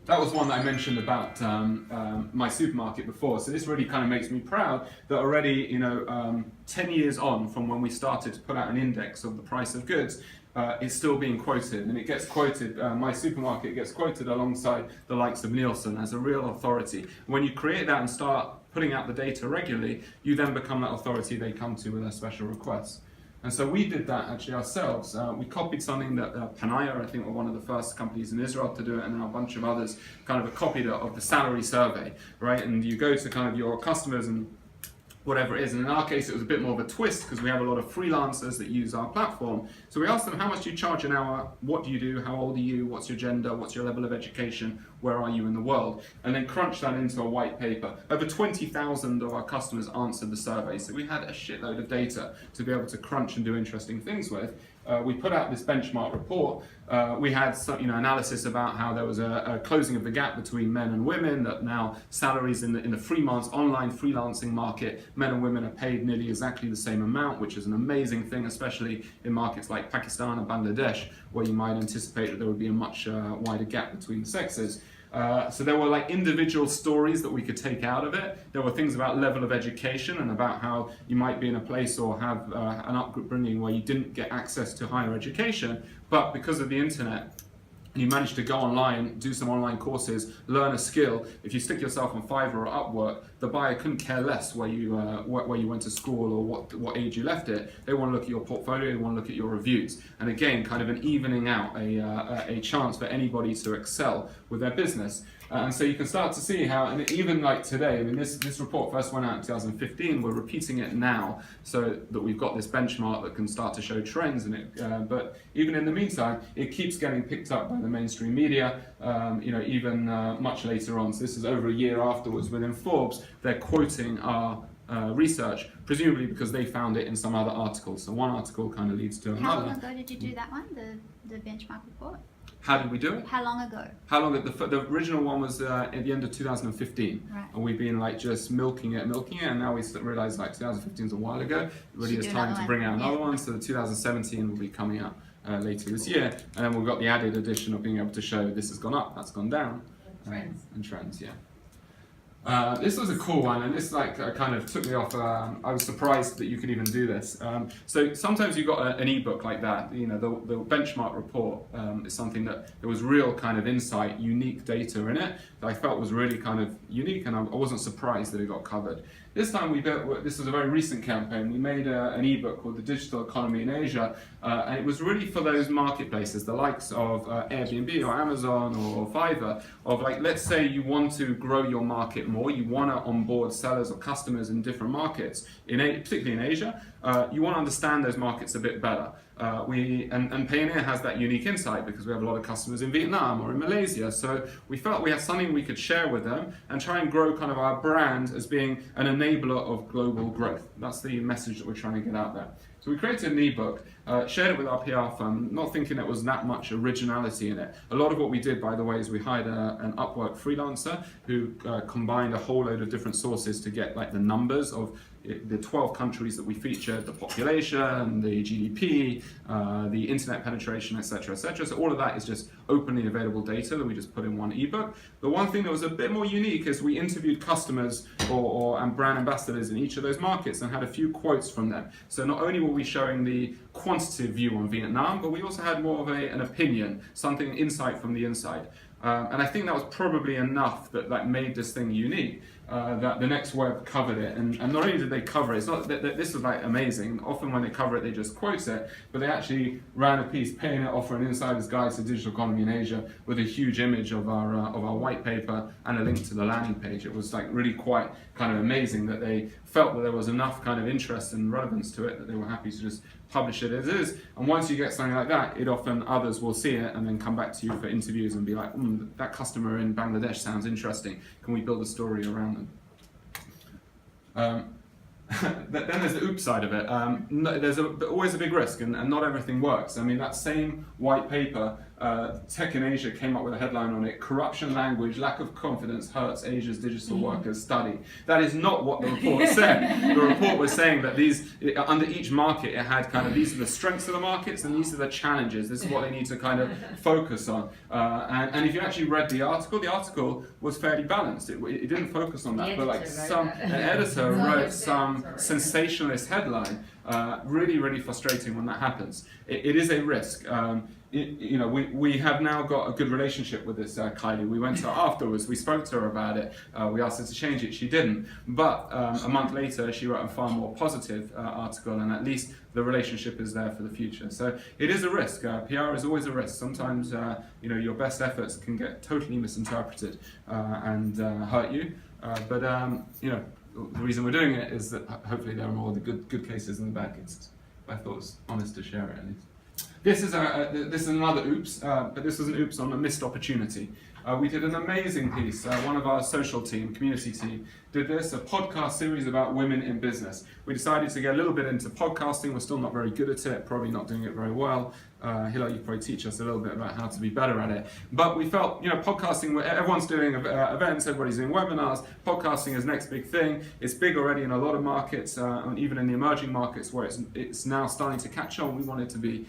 That was one that I mentioned about my supermarket before. So this really kind of makes me proud that already, 10 years on from when we started to put out an index of the price of goods, it's still being quoted, and it gets quoted, my supermarket gets quoted alongside the likes of Nielsen as a real authority. When you create that and start putting out the data regularly, you then become that authority they come to with their special requests. And so we did that actually ourselves. We copied something that Payoneer, I think, were one of the first companies in Israel to do it, and then a bunch of others kind of copied it of the salary survey, right? And you go to kind of your customers and whatever it is. And in our case, it was a bit more of a twist because we have a lot of freelancers that use our platform. So we asked them, how much do you charge an hour? What do you do? How old are you? What's your gender? What's your level of education? Where are you in the world? And then crunch that into a white paper. Over 20,000 of our customers answered the survey. So we had a shitload of data to be able to crunch and do interesting things with. We put out this benchmark report. We had some, analysis about how there was a closing of the gap between men and women, that now salaries in the freelance, online freelancing market, men and women are paid nearly exactly the same amount, which is an amazing thing, especially in markets like Pakistan and Bangladesh, where you might anticipate that there would be a much wider gap between the sexes. So there were like individual stories that we could take out of it. There were things about level of education and about how you might be in a place or have an upbringing where you didn't get access to higher education, but because of the internet, you managed to go online, do some online courses, learn a skill. If you stick yourself on Fiverr or Upwork, the buyer couldn't care less where you went to school or what age you left it. They want to look at your portfolio, they want to look at your reviews. And again, kind of an evening out, a chance for anybody to excel with their business. And so you can start to see how, and even like today, I mean, this report first went out in 2015, we're repeating it now so that we've got this benchmark that can start to show trends in it. But even in the meantime, it keeps getting picked up by the mainstream media, even much later on. So this is over a year afterwards within Forbes, they're quoting our research, presumably because they found it in some other article. So one article kind of leads to another. How long ago did you do that one, the benchmark report? How did we do it? How long ago? The original one was at the end of 2015, right. And we've been like just milking it, and now we realize like 2015 is a while ago. It really is time to bring out another one. So the 2017 will be coming out later this year, and then we've got the added addition of being able to show this has gone up, that's gone down, and trends, yeah. This was a cool one, and this kind of took me off. I was surprised that you could even do this. So sometimes you've got an ebook like that. The benchmark report is something that there was real kind of insight, unique data in it that I felt was really kind of unique, and I wasn't surprised that it got covered. This time this was a very recent campaign. We made an ebook called The Digital Economy in Asia, and it was really for those marketplaces, the likes of Airbnb or Amazon or Fiverr, of like, let's say you want to grow your market more, you want to onboard sellers or customers in different markets, particularly in Asia, you want to understand those markets a bit better. And Payoneer has that unique insight because we have a lot of customers in Vietnam or in Malaysia, so we felt we had something we could share with them and try and grow kind of our brand as being an enabler of global growth. That's the message that we're trying to get out there. So we created an ebook, shared it with our PR firm, not thinking there was that much originality in it. A lot of what we did, by the way, is we hired an Upwork freelancer who combined a whole load of different sources to get like the numbers of the 12 countries that we featured, the population, the GDP, the internet penetration, etc., etc. So all of that is just openly available data that we just put in one ebook. The one thing that was a bit more unique is we interviewed customers and brand ambassadors in each of those markets and had a few quotes from them. So not only were we showing the quantitative view on Vietnam, but we also had more of an opinion, something insight from the inside. And I think that was probably enough that made this thing unique. That the next web covered it, and not only did they cover it, it's not that this was like amazing. Often when they cover it, they just quote it, but they actually ran a piece, Payoneer offer an insider's guide to digital economy in Asia, with a huge image of our white paper and a link to the landing page. It was like really quite kind of amazing that they felt that there was enough kind of interest and relevance to it that they were happy to just publish it as is. And once you get something like that, it often others will see it and then come back to you for interviews and be like, that customer in Bangladesh sounds interesting. Can we build a story around them? Then there's the oops side of it. There's always a big risk, and not everything works. I mean, that same white paper Tech in Asia came up with a headline on it: corruption language, lack of confidence hurts Asia's digital workers study. That is not what the report said. The report was saying that under each market, it had kind of, these are the strengths of the markets and these are the challenges. This is what they need to kind of focus on. And if you actually read the article was fairly balanced. It didn't focus on that, but like an editor wrote some sensationalist headline. Really, really frustrating when that happens. It is a risk. We have now got a good relationship with this Kylie. We went to her afterwards, we spoke to her about it, we asked her to change it, she didn't. But a month later, she wrote a far more positive article, and at least the relationship is there for the future. So it is a risk. PR is always a risk. Sometimes your best efforts can get totally misinterpreted and hurt you. But the reason we're doing it is that hopefully there are more of the good cases than the bad cases. I thought it was honest to share it at least. This is another oops, but this was an oops on a missed opportunity. We did an amazing piece. One of our social team, community team, did this, a podcast series about women in business. We decided to get a little bit into podcasting. We're still not very good at it, probably not doing it very well. Hila, you probably teach us a little bit about how to be better at it. But we felt, podcasting, everyone's doing events, everybody's doing webinars. Podcasting is the next big thing. It's big already in a lot of markets, and even in the emerging markets where it's now starting to catch on. We wanted to be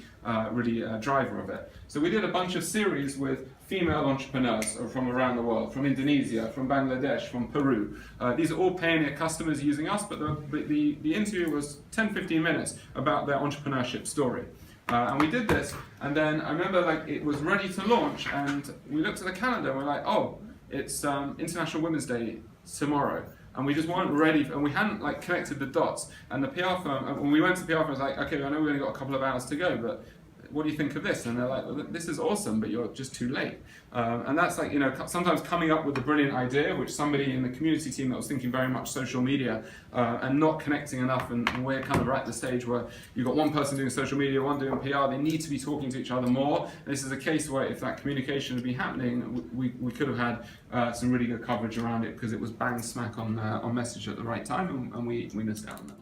really a driver of it. So we did a bunch of series with female entrepreneurs from around the world, from Indonesia, from Bangladesh, from Peru. These are all Payoneer customers using us, but the interview was 10-15 minutes about their entrepreneurship story. And we did this, and then I remember it was ready to launch, and we looked at the calendar and we're like, oh, it's International Women's Day tomorrow. And we just weren't ready, and we hadn't connected the dots. And the PR firm, when we went to the PR firm, I was like, okay, I know we've only got a couple of hours to go, but what do you think of this? And they're like, well, this is awesome, but you're just too late. And that's sometimes coming up with a brilliant idea, which somebody in the community team that was thinking very much social media and not connecting enough, and we're kind of at the stage where you've got one person doing social media, one doing PR, they need to be talking to each other more. And this is a case where if that communication had been happening, we could have had some really good coverage around it, because it was bang smack on message at the right time, and we missed out on that.